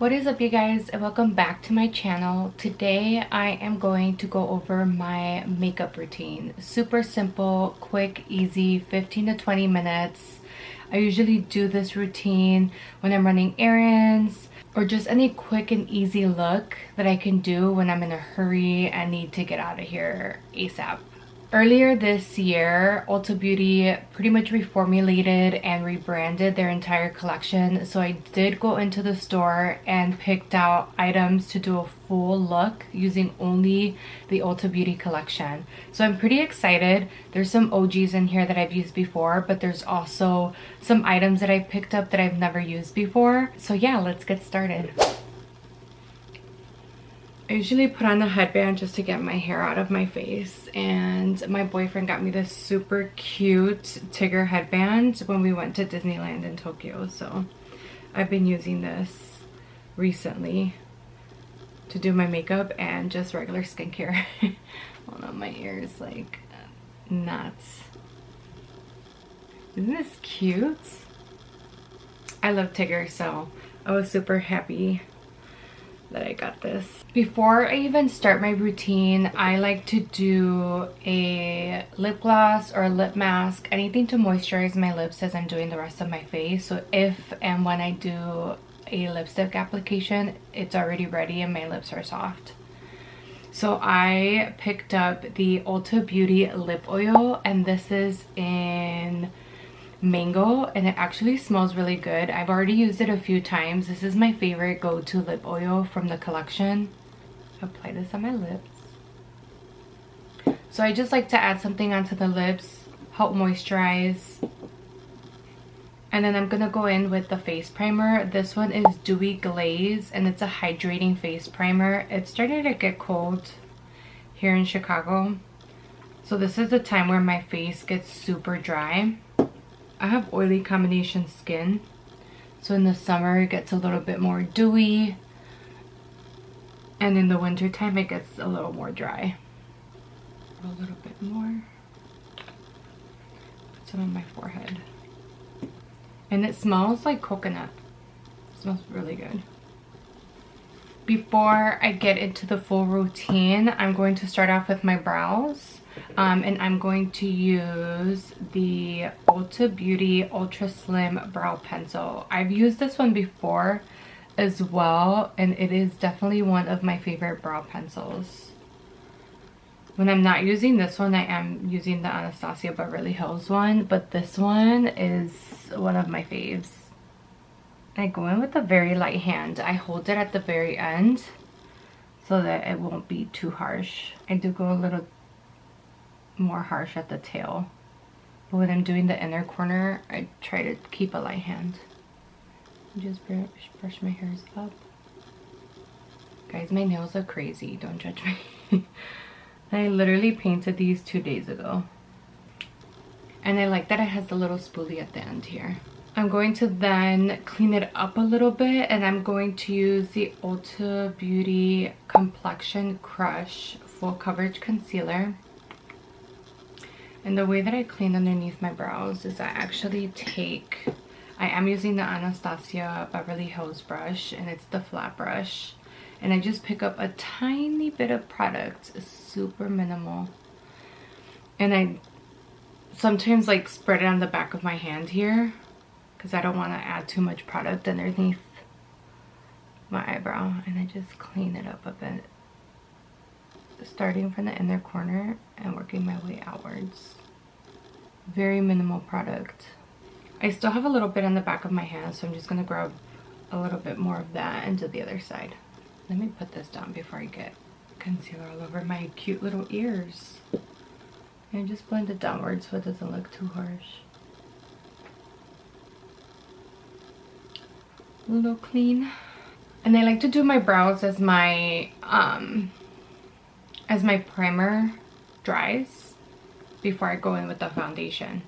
What is up, you guys, and welcome back to my channel. Today I am going to go over my makeup routine. Super simple, quick, easy, 15 to 20 minutes. I usually do this routine when I'm running errands or just any quick and easy look that I can do when I'm in a hurry and need to get out of here ASAP. Earlier this year, Ulta Beauty pretty much reformulated and rebranded their entire collection. So I did go into the store and picked out items to do a full look using only the Ulta Beauty Collection. So I'm pretty excited. There's some OGs in here that I've used before, but there's also some items that I picked up that I've never used before. So yeah, let's get started. I usually put on a headband just to get my hair out of my face, and my boyfriend got me this super cute Tigger headband when we went to Disneyland in Tokyo. So I've been using this recently to do my makeup and just regular skincare. Oh no, my ear is like nuts. Isn't this cute? I love Tigger, so I was super happy that I got this. Before I even start my routine, I like to do a lip gloss or a lip mask, anything to moisturize my lips as I'm doing the rest of my face. So if and when I do a lipstick application, it's already ready and my lips are soft. So I picked up the Ulta Beauty lip oil, and this is in mango, and it actually smells really good. I've already used it a few times. This is my favorite go-to lip oil from the collection. Apply this on my lips. So I just like to add something onto the lips, help moisturize. And then I'm gonna go in with the face primer. This one is Dewy Glaze, and it's a hydrating face primer. It's starting to get cold here in Chicago, so this is the time where my face gets super dry. I have oily combination skin, so in the summer it gets a little bit more dewy, and in the winter time it gets a little more dry. A little bit more. Put some on my forehead. And it smells like coconut. It smells really good. Before I get into the full routine, I'm going to start off with my brows. And I'm going to use the Ulta Beauty Ultra Slim Brow Pencil. I've used this one before as well, and it is definitely one of my favorite brow pencils. When I'm not using this one, I am using the Anastasia Beverly Hills one, but this one is one of my faves. I go in with a very light hand. I hold it at the very end so that it won't be too harsh. I do go a little more harsh at the tail, but when I'm doing the inner corner, I try to keep a light hand. Just brush my hairs up. Guys, my nails are crazy, don't judge me. I literally painted these 2 days ago, and I like that it has the little spoolie at the end here. I'm going to then clean it up a little bit, and I'm going to use the Ulta Beauty Complexion Crush Full Coverage Concealer. And the way that I clean underneath my brows is I am using the Anastasia Beverly Hills brush, and it's the flat brush. And I just pick up a tiny bit of product, super minimal. And I sometimes like spread it on the back of my hand here, because I don't want to add too much product underneath my eyebrow. And I just clean it up a bit, starting from the inner corner and working my way outwards. Very minimal product. I still have a little bit on the back of my hand, so I'm just gonna grab a little bit more of that and do the other side. Let me put this down before I get concealer all over my cute little ears. And just blend it downwards so it doesn't look too harsh. A little clean. And I like to do my brows as my primer dries before I go in with the foundation.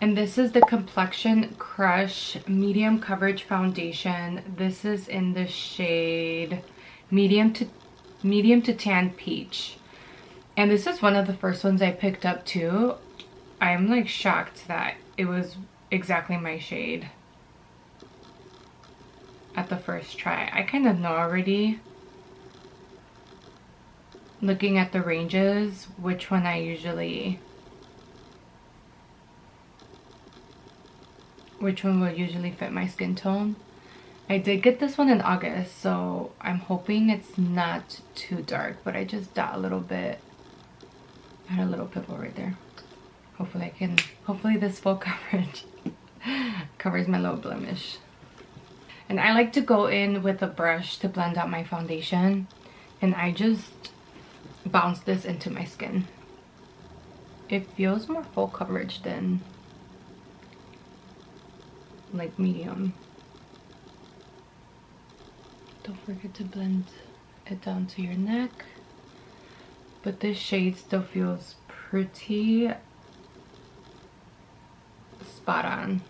And this is the Complexion Crush Medium Coverage Foundation. This is in the shade medium to tan peach. And this is one of the first ones I picked up too. I'm like shocked that it was exactly my shade. at the first try. I kind of know already, looking at the ranges, which one will usually fit my skin tone. I did get this one in August, so I'm hoping it's not too dark, but I just dot a little bit. I had a little pimple right there. Hopefully this full coverage covers my little blemish. And I like to go in with a brush to blend out my foundation, and I just bounce this into my skin. It feels more full coverage than like medium. Don't forget to blend it down to your neck. But this shade still feels pretty spot on.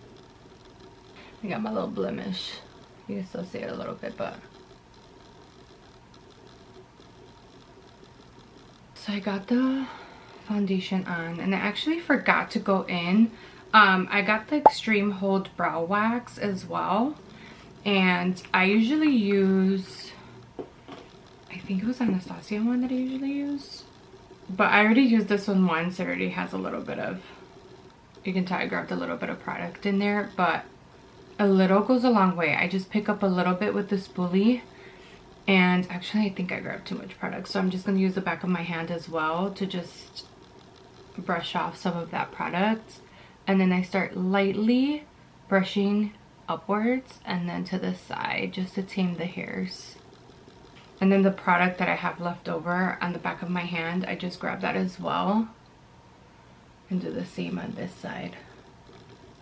I got my little blemish. You can still see it a little bit, but. So I got the foundation on, and I actually forgot to go in. I got the Extreme Hold Brow Wax as well. And I usually use, I think it was Anastasia one that I usually use. But I already used this one once. It already has a little bit of, you can tell I grabbed a little bit of product in there. But a little goes a long way. I just pick up a little bit with the spoolie. And actually I think I grabbed too much product. So I'm just going to use the back of my hand as well to just brush off some of that product. And then I start lightly brushing upwards and then to the side just to tame the hairs. And then the product that I have left over on the back of my hand, I just grab that as well and do the same on this side.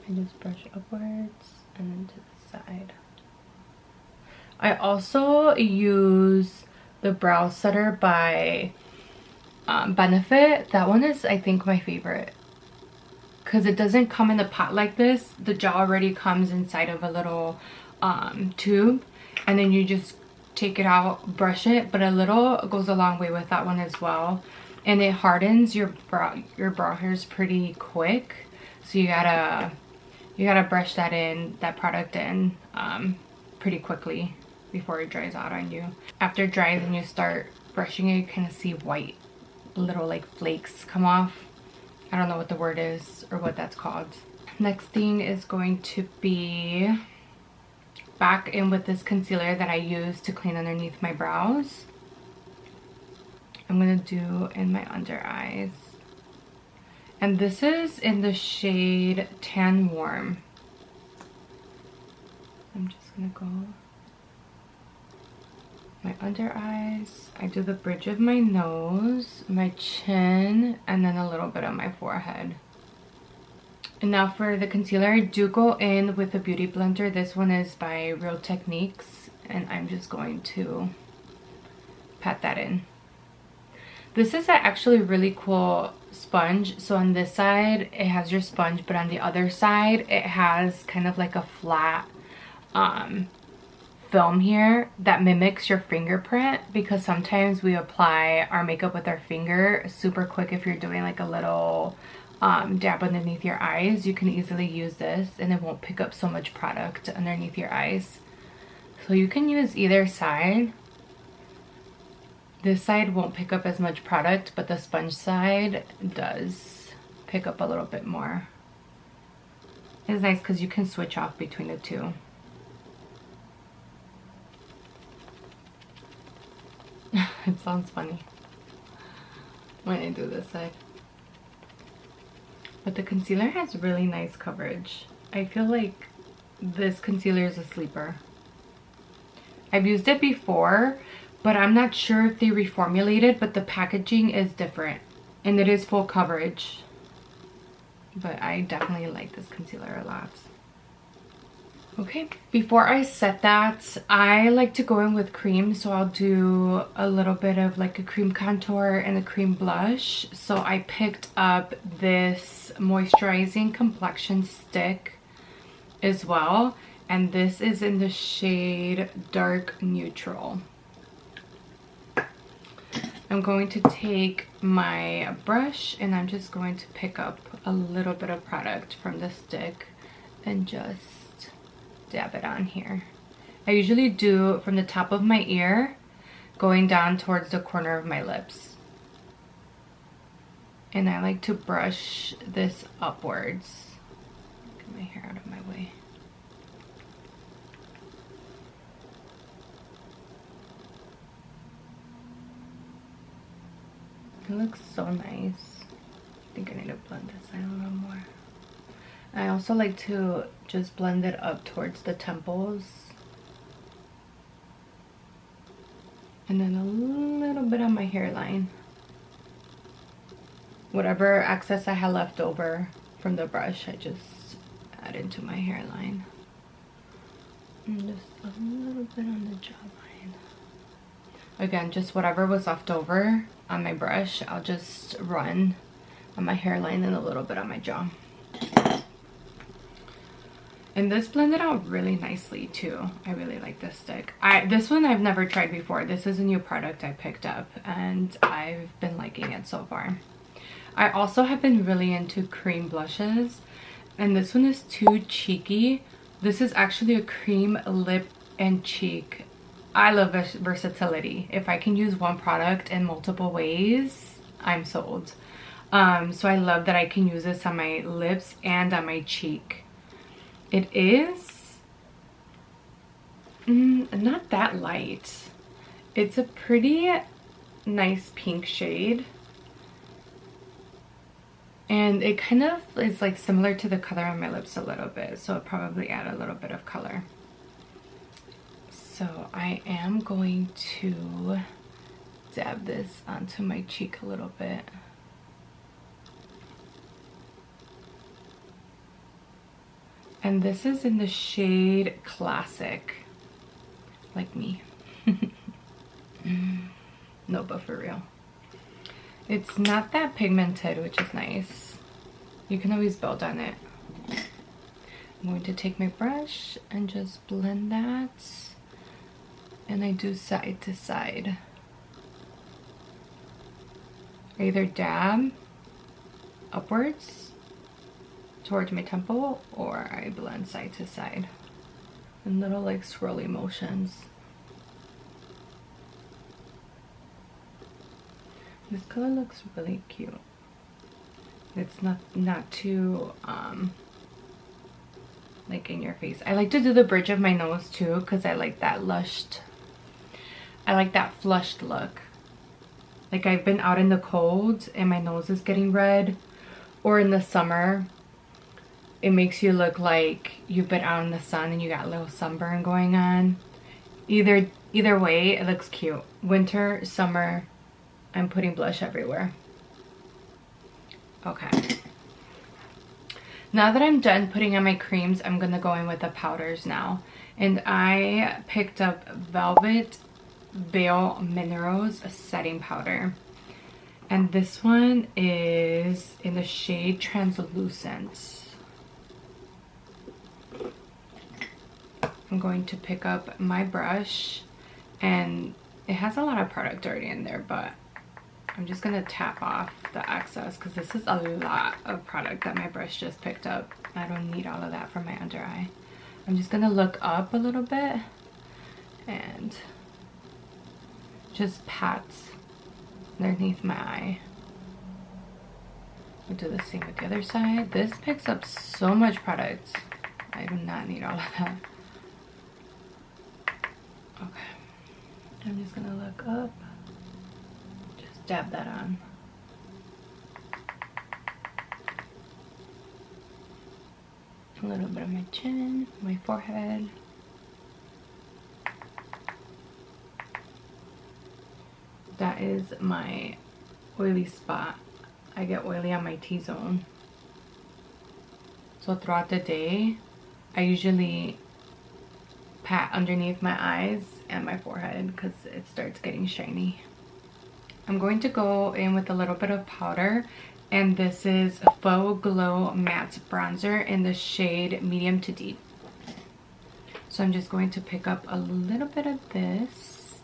I just brush upwards and then to the side. I also use the Brow Setter by Benefit. That one is, I think, my favorite, because it doesn't come in a pot like this. The gel already comes inside of a little tube, and then you just take it out, brush it, but a little goes a long way with that one as well. And it hardens your brow hairs pretty quick, so you gotta brush that product in pretty quickly before it dries out on you. After it dries and you start brushing it, you kind of see white little like flakes come off. I don't know what the word is or what that's called. Next thing is going to be back in with this concealer that I use to clean underneath my brows. I'm gonna do in my under eyes. And this is in the shade Tan Warm. I'm just gonna go my under eyes. I do the bridge of my nose, my chin, and then a little bit on my forehead. And now for the concealer, I do go in with a beauty blender. This one is by Real Techniques, and I'm just going to pat that in. This is actually a really cool sponge. So on this side it has your sponge, but on the other side it has kind of like a flat film here that mimics your fingerprint, because sometimes we apply our makeup with our finger super quick. If you're doing like a little dab underneath your eyes, you can easily use this and it won't pick up so much product underneath your eyes. So you can use either side. This side won't pick up as much product, but the sponge side does pick up a little bit more. It's nice because you can switch off between the two. It sounds funny when I do this side. But the concealer has really nice coverage. I feel like this concealer is a sleeper. I've used it before, but I'm not sure if they reformulated, but the packaging is different and it is full coverage. But I definitely like this concealer a lot. Okay, before I set that, I like to go in with cream, so I'll do a little bit of like a cream contour and a cream blush. So I picked up this moisturizing complexion stick as well, and this is in the shade Dark Neutral. I'm going to take my brush and I'm just going to pick up a little bit of product from the stick and just dab it on here. I usually do from the top of my ear going down towards the corner of my lips. And I like to brush this upwards. Get my hair out of my way. It looks so nice. I think I need to blend this out a little more. I also like to just blend it up towards the temples. And then a little bit on my hairline. Whatever excess I had left over from the brush, I just add into my hairline. And just a little bit on the jawline. Again, just whatever was left over on my brush, I'll just run on my hairline and a little bit on my jaw. And this blended out really nicely too. I really like this stick. This one I've never tried before. This is a new product I picked up and I've been liking it so far. I also have been really into cream blushes, and this one is too cheeky. This is actually a cream lip and cheek. I love versatility. If I can use one product in multiple ways, I'm sold. So I love that I can use this on my lips and on my cheek. It is not that light. It's a pretty nice pink shade. And it kind of is like similar to the color on my lips a little bit. So it'll probably add a little bit of color. So I am going to dab this onto my cheek a little bit. And this is in the shade Classic, like me. No, but for real. It's not that pigmented, which is nice. You can always build on it. I'm going to take my brush and just blend that. And I do side to side. I either dab upwards towards my temple, or I blend side to side in little like swirly motions. This color looks really cute. It's not too like in your face. I like to do the bridge of my nose too, because I like that flushed look. Like I've been out in the cold and my nose is getting red, or in the summer it makes you look like you've been out in the sun and you got a little sunburn going on. Either way, it looks cute. Winter, summer, I'm putting blush everywhere. Okay. Now that I'm done putting on my creams, I'm gonna go in with the powders now. And I picked up Velvet Veil Minerals setting powder. And this one is in the shade Translucent. I'm going to pick up my brush, and it has a lot of product already in there, but I'm just gonna tap off the excess because this is a lot of product that my brush just picked up. I don't need all of that for my under eye. I'm just gonna look up a little bit and just pat underneath my eye. We'll do the same with the other side. This picks up so much product. I do not need all of that. Okay, I'm just gonna look up. Just dab that on. A little bit of my chin, my forehead. That is my oily spot. I get oily on my T-zone. So throughout the day, I usually pat underneath my eyes and my forehead because it starts getting shiny. I'm going to go in with a little bit of powder, and this is a Faux Glow Matte Bronzer in the shade Medium to Deep. So I'm just going to pick up a little bit of this,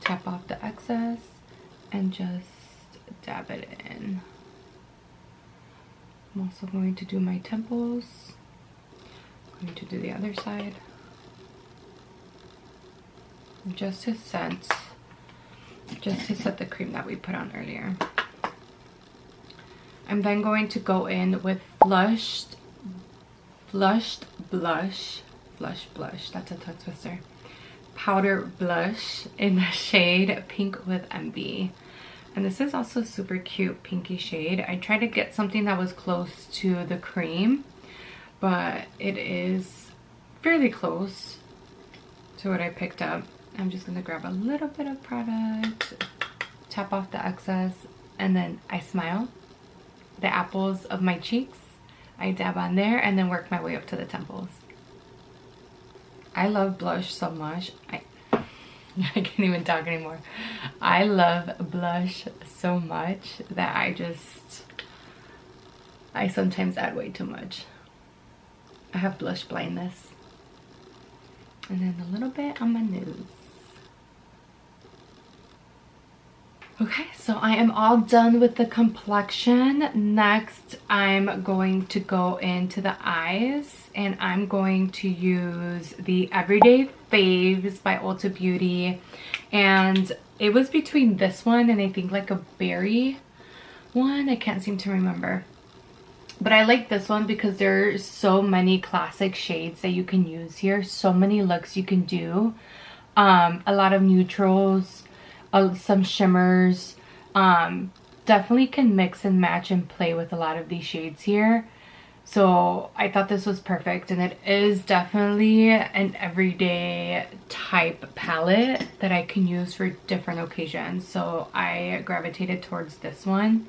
tap off the excess, and just dab it in. I'm also going to do my temples. I'm going to do the other side. just to set the cream that we put on earlier. I'm then going to go in with blush, that's a tongue twister, powder blush in the shade Pink with Envy. And this is also super cute pinky shade. I tried to get something that was close to the cream, but it is fairly close to what I picked up. I'm just gonna grab a little bit of product, tap off the excess, and then I smile. The apples of my cheeks, I dab on there and then work my way up to the temples. I love blush so much. I can't even talk anymore. I love blush so much that I sometimes add way too much. I have blush blindness. And then a little bit on my nose. Okay, so I am all done with the complexion. Next, I'm going to go into the eyes, and I'm going to use the Everyday Faves by Ulta Beauty. And it was between this one and I think like a berry one. I can't seem to remember. But I like this one because there's so many classic shades that you can use here. So many looks you can do. A lot of neutrals. Some shimmers. Definitely can mix and match and play with a lot of these shades here. So I thought this was perfect, and it is definitely an everyday type palette that I can use for different occasions. So I gravitated towards this one,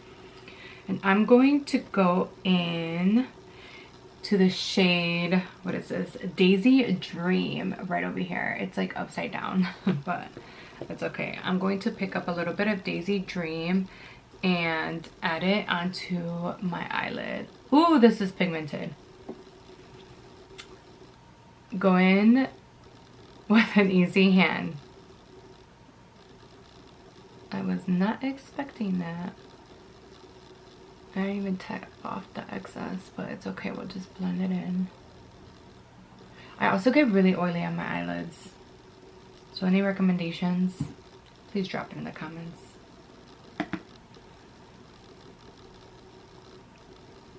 and I'm going to go in to the shade, what is this? Daisy Dream, right over here. It's like upside down, but that's okay. I'm going to pick up a little bit of Daisy Dream and add it onto my eyelid. Ooh, this is pigmented. Go in with an easy hand. I was not expecting that. I didn't even tap off the excess, but it's okay, we'll just blend it in. I also get really oily on my eyelids. So any recommendations, please drop it in the comments.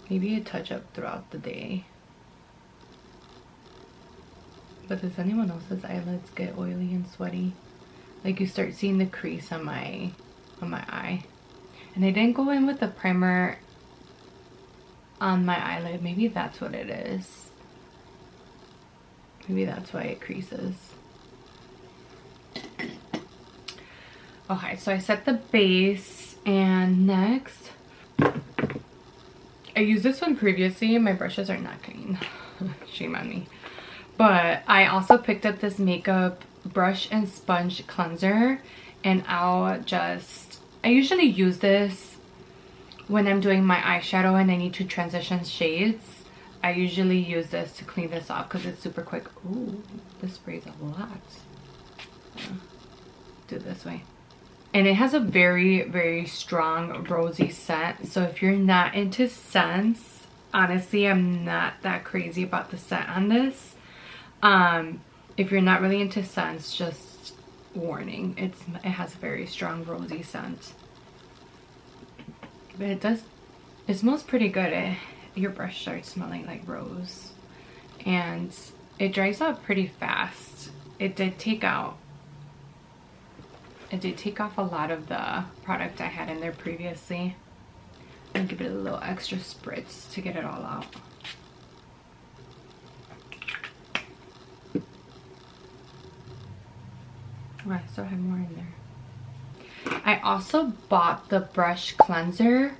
Maybe a touch up throughout the day. But does anyone else's eyelids get oily and sweaty? Like you start seeing the crease on my eye. And I didn't go in with the primer on my eyelid. Maybe that's what it is. Maybe that's why it creases. Okay, so I set the base, and next, I used this one previously. My brushes are not clean. Shame on me. But I also picked up this makeup brush and sponge cleanser, and I usually use this when I'm doing my eyeshadow and I need to transition shades. I usually use this to clean this off because it's super quick. Ooh, this sprays a lot. Do it this way. And it has a very, very strong rosy scent. So if you're not into scents, honestly, I'm not that crazy about the scent on this. If you're not really into scents, just warning. It has a very strong rosy scent. But it smells pretty good. Your brush starts smelling like rose. And it dries out pretty fast. It did take off a lot of the product I had in there previously. And give it a little extra spritz to get it all out. Oh, I still have more in there. I also bought the brush cleanser.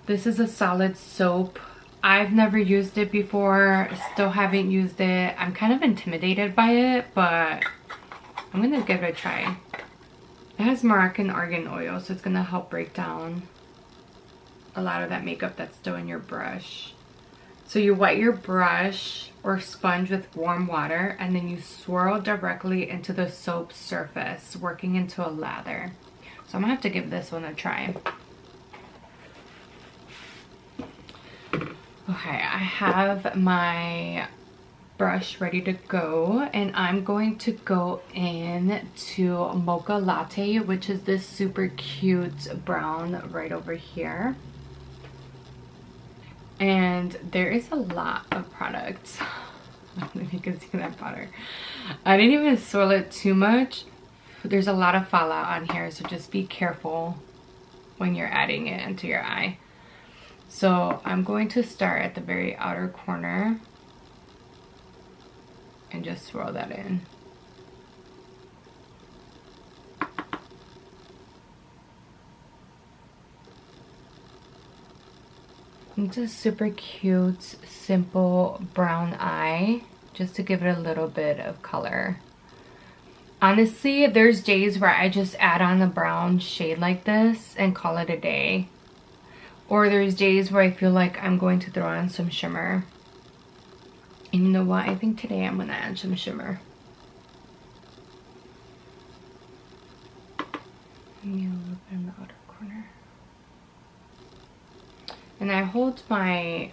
This is a solid soap. I've never used it before. Still haven't used it. I'm kind of intimidated by it, but I'm gonna give it a try. It has Moroccan argan oil, so it's gonna help break down a lot of that makeup that's still in your brush. So you wet your brush or sponge with warm water, and then you swirl directly into the soap surface, working into a lather. So I'm gonna have to give this one a try. Okay, I have my brush ready to go, and I'm going to go in to Mocha Latte, which is this super cute brown right over here. And there is a lot of products. I don't know if you can see that powder. I didn't even swirl it too much. There's a lot of fallout on here, so just be careful when you're adding it into your eye. So I'm going to start at the very outer corner and just swirl that in. It's a super cute, simple brown eye, just to give it a little bit of color. Honestly, there's days where I just add on a brown shade like this and call it a day. Or there's days where I feel like I'm going to throw on some shimmer. And you know what? I think today I'm going to add some shimmer. Maybe a little bit in the outer corner. And I hold my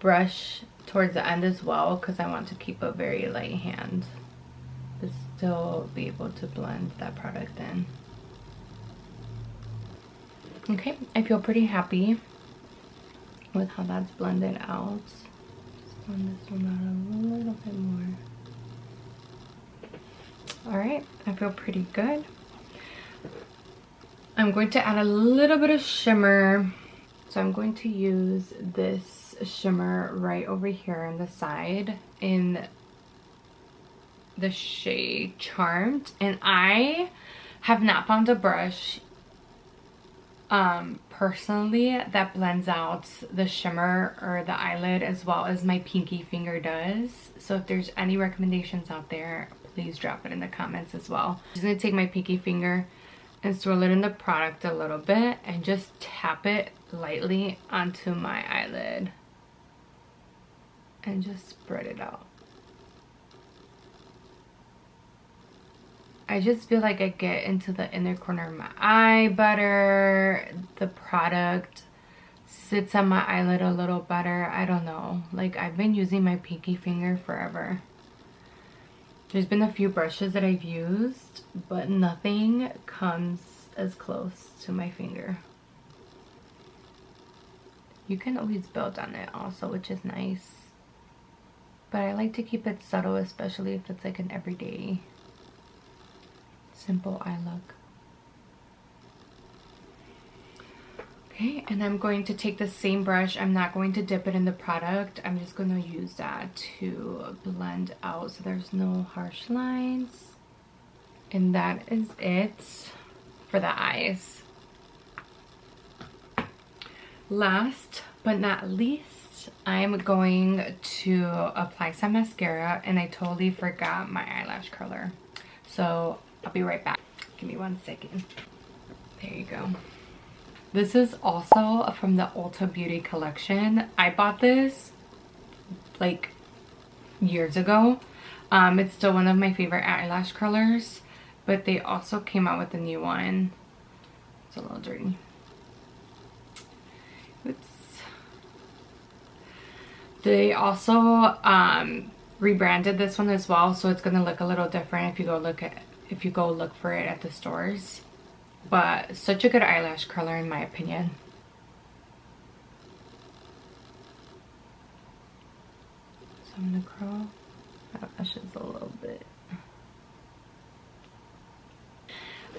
brush towards the end as well because I want to keep a very light hand, but still be able to blend that product in. Okay, I feel pretty happy with how that's blended out. Just blend this one out a little bit more. Alright, I feel pretty good. I'm going to add a little bit of shimmer. So I'm going to use this shimmer right over here on the side in the shade Charmed. And I have not found a brush personally that blends out the shimmer or the eyelid as well as my pinky finger does. So if there's any recommendations out there, please drop it in the comments as well. I'm just gonna take my pinky finger and swirl it in the product a little bit and just tap it lightly onto my eyelid and just spread it out. I just feel like I get into the inner corner of my eye better. The product sits on my eyelid a little better. I don't know. Like, I've been using my pinky finger forever. There's been a few brushes that I've used, but nothing comes as close to my finger. You can always build on it also, which is nice. But I like to keep it subtle, especially if it's like an everyday simple eye look. Okay, and I'm going to take the same brush. I'm not going to dip it in the product. I'm just going to use that to blend out so there's no harsh lines. And that is it for the eyes. Last but not least, I'm going to apply some mascara, and I totally forgot my eyelash curler. So I'll be right back. Give me 1 second. There you go. This is also from the Ulta Beauty Collection. I bought this like years ago. It's still one of my favorite eyelash curlers, but they also came out with a new one. It's a little dirty. Oops. They also rebranded this one as well, so it's gonna look a little different if you go look for it at the stores. But such a good eyelash curler in my opinion. So I'm gonna curl my lashes a little bit.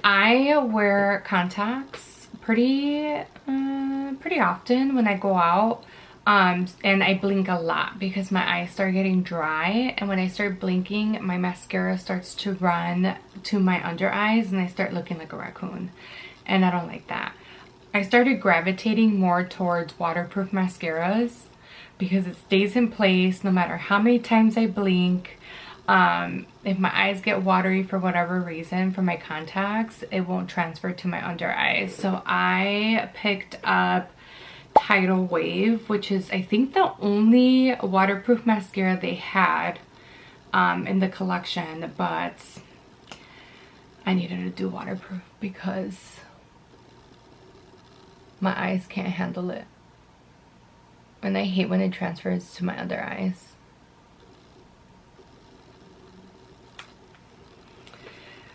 I wear contacts pretty often when I go out. And I blink a lot because my eyes start getting dry, and when I start blinking, my mascara starts to run to my under eyes and I start looking like a raccoon, and I don't like that. I started gravitating more towards waterproof mascaras because it stays in place no matter how many times I blink. If my eyes get watery for whatever reason from my contacts, it won't transfer to my under eyes. So I picked up Tidal Wave, which is I think the only waterproof mascara they had in the collection, but I needed to do waterproof because my eyes can't handle it. And I hate when it transfers to my other eyes.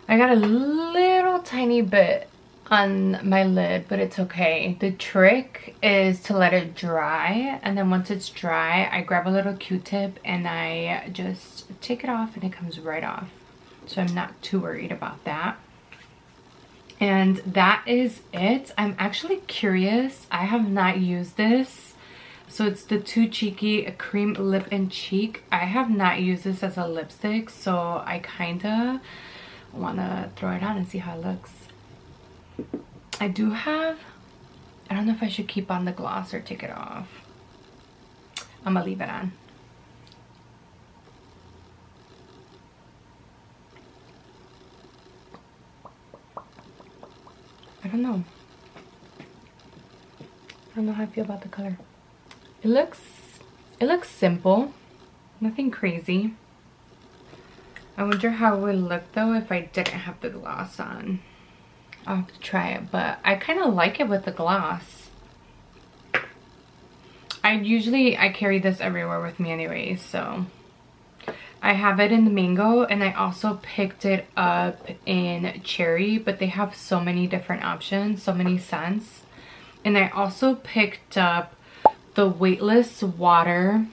I got a little tiny bit on my lid, but it's okay. The trick is to let it dry, and then once it's dry, I grab a little Q-tip and I just take it off and it comes right off. So I'm not too worried about that. And that is it. I'm actually curious. I have not used this. So it's the Too Cheeky Cream Lip and Cheek. I have not used this as a lipstick, so I kinda wanna throw it on and see how it looks. I do have, I don't know if I should keep on the gloss or take it off. I'm gonna leave it on. I don't know. I don't know how I feel about the color. It looks simple, nothing crazy. I wonder how it would look though if I didn't have the gloss on. I'll have to try it, but I kind of like it with the gloss. I carry this everywhere with me anyways, so. I have it in the mango, and I also picked it up in cherry, but they have so many different options, so many scents. And I also picked up the Weightless Water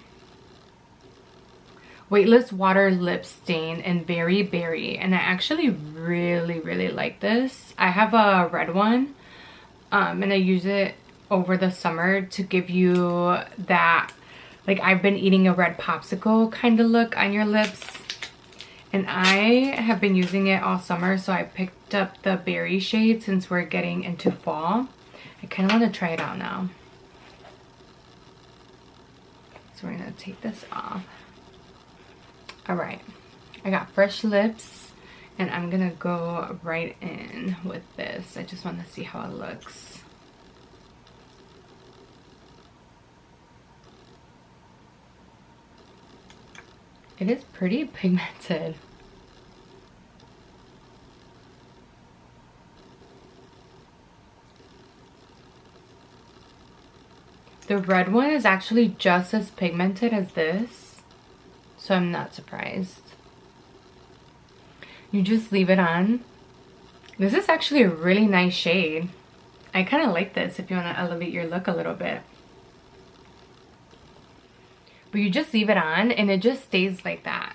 lip stain in Very Berry, and I actually really like this. I have a red one, and I use it over the summer to give you that, like, I've been eating a red popsicle kind of look on your lips. And I have been using it all summer, so I picked up the berry shade since we're getting into fall. I kind of want to try it out now. So we're going to take this off. Alright, I got fresh lips, and I'm going to go right in with this. I just want to see how it looks. It is pretty pigmented. The red one is actually just as pigmented as this, so I'm not surprised. You just leave it on. This is actually a really nice shade. I kind of like this if you want to elevate your look a little bit. But you just leave it on and it just stays like that.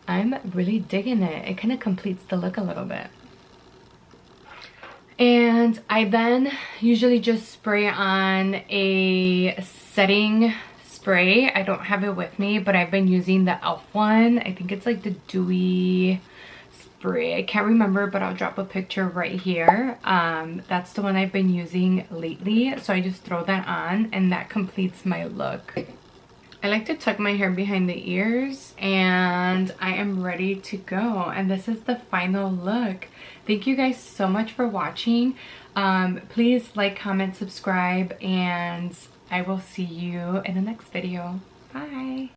I'm really digging it. It kind of completes the look a little bit. And I then usually just spray on a setting spray. I don't have it with me, but I've been using the e.l.f. one. I think it's like the dewy spray. I can't remember, but I'll drop a picture right here. That's the one I've been using lately. So I just throw that on and that completes my look. I like to tuck my hair behind the ears, and I am ready to go. And this is the final look. Thank you guys so much for watching. Please like, comment, subscribe, and I will see you in the next video. Bye.